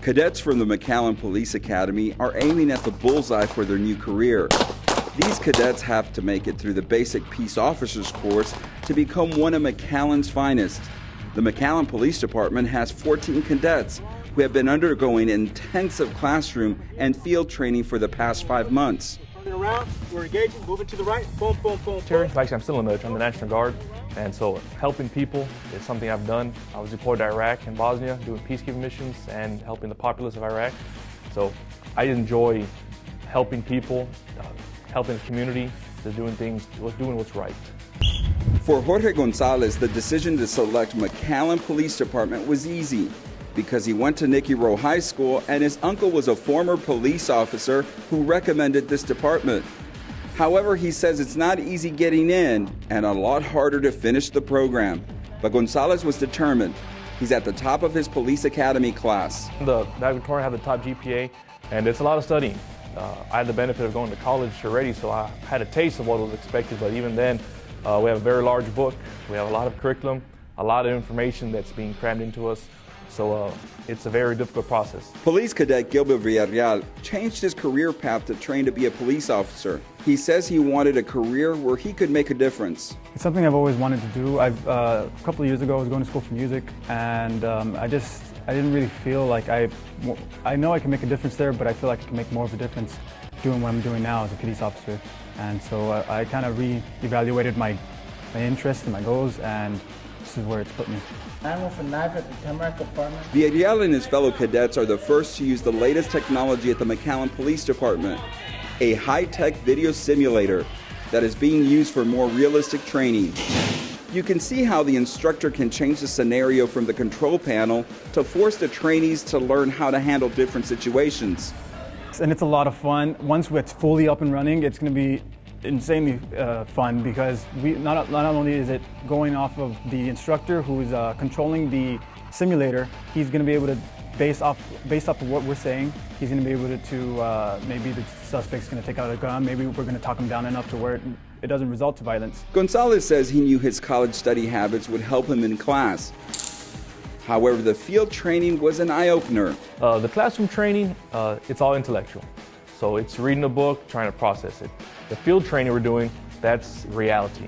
Cadets from the McAllen Police Academy are aiming at the bullseye for their new career. These cadets have to make it through the basic peace officers course to become one of McAllen's finest. The McAllen Police Department has 14 cadets who have been undergoing intensive classroom and field training for the past 5 months. Turning around, we're engaging, moving to the right, boom, boom, boom. Actually, I'm still in the military. I'm the National Guard, and so helping people is something I've done. I was deployed to Iraq and Bosnia doing peacekeeping missions and helping the populace of Iraq. So I enjoy helping people, helping the community, doing what's right. For Jorge Gonzalez, the decision to select McAllen Police Department was easy because he went to Nicky Rowe High School and his uncle was a former police officer who recommended this department. However, he says it's not easy getting in and a lot harder to finish the program. But Gonzalez was determined. He's at the top of his police academy class. The Valedictorian had the top GPA, and it's a lot of studying. I had the benefit of going to college already, so I had a taste of what was expected, but even then, we have a very large book, we have a lot of curriculum, a lot of information that's being crammed into us, so it's a very difficult process. Police Cadet Gilbert Villarreal changed his career path to train to be a police officer. He says he wanted a career where he could make a difference. It's something I've always wanted to do. A couple of years ago I was going to school for music, and I didn't really feel like I know I can make a difference there, but I feel like I can make more of a difference doing what I'm doing now as a police officer. And so I kind of re-evaluated my interests and my goals, and this is where it's put me. I'm with a knife at the Tamarack Department. Villarreal and his fellow cadets are the first to use the latest technology at the McAllen Police Department, a high-tech video simulator that is being used for more realistic training. You can see how the instructor can change the scenario from the control panel to force the trainees to learn how to handle different situations. And it's a lot of fun. Once it's fully up and running, it's going to be insanely fun because not only is it going off of the instructor who's controlling the simulator, he's going to be able to, based off of what we're saying, he's going to be able to maybe the suspect's going to take out a gun, maybe we're going to talk him down enough to where it doesn't result to violence. Gonzalez says he knew his college study habits would help him in class. However, the field training was an eye-opener. The classroom training, it's all intellectual. So it's reading a book, trying to process it. The field training we're doing, that's reality.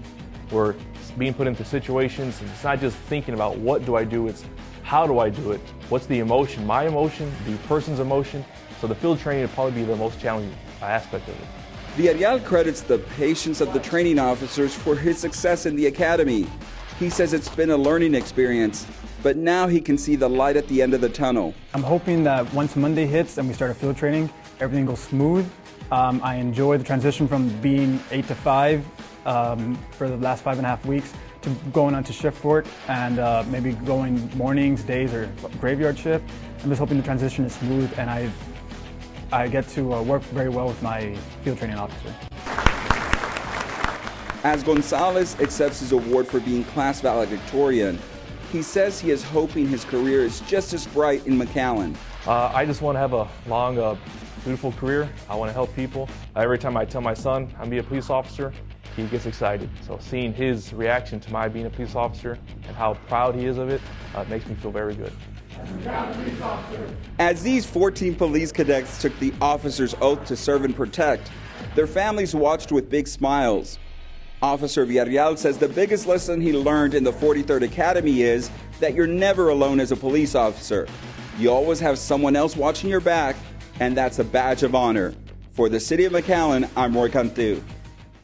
We're being put into situations, and it's not just thinking about what do I do, it's how do I do it? What's the emotion, my emotion, the person's emotion? So the field training would probably be the most challenging aspect of it. Villarreal credits the patience of the training officers for his success in the academy. He says it's been a learning experience, but now he can see the light at the end of the tunnel. I'm hoping that once Monday hits and we start a field training, everything goes smooth. I enjoy the transition from being 8 to 5 for the last 5.5 weeks to going on to shift work and maybe going mornings, days, or graveyard shift. I'm just hoping the transition is smooth and I get to work very well with my field training officer. As Gonzalez accepts his award for being class valedictorian, he says he is hoping his career is just as bright in McAllen. I just want to have a long, beautiful career. I want to help people. Every time I tell my son I'm going to be a police officer, he gets excited. So seeing his reaction to my being a police officer and how proud he is of it makes me feel very good. As these 14 police cadets took the officer's oath to serve and protect, their families watched with big smiles. Officer Villarreal says the biggest lesson he learned in the 43rd Academy is that you're never alone as a police officer. You always have someone else watching your back, and that's a badge of honor. For the City of McAllen, I'm Roy Cantu.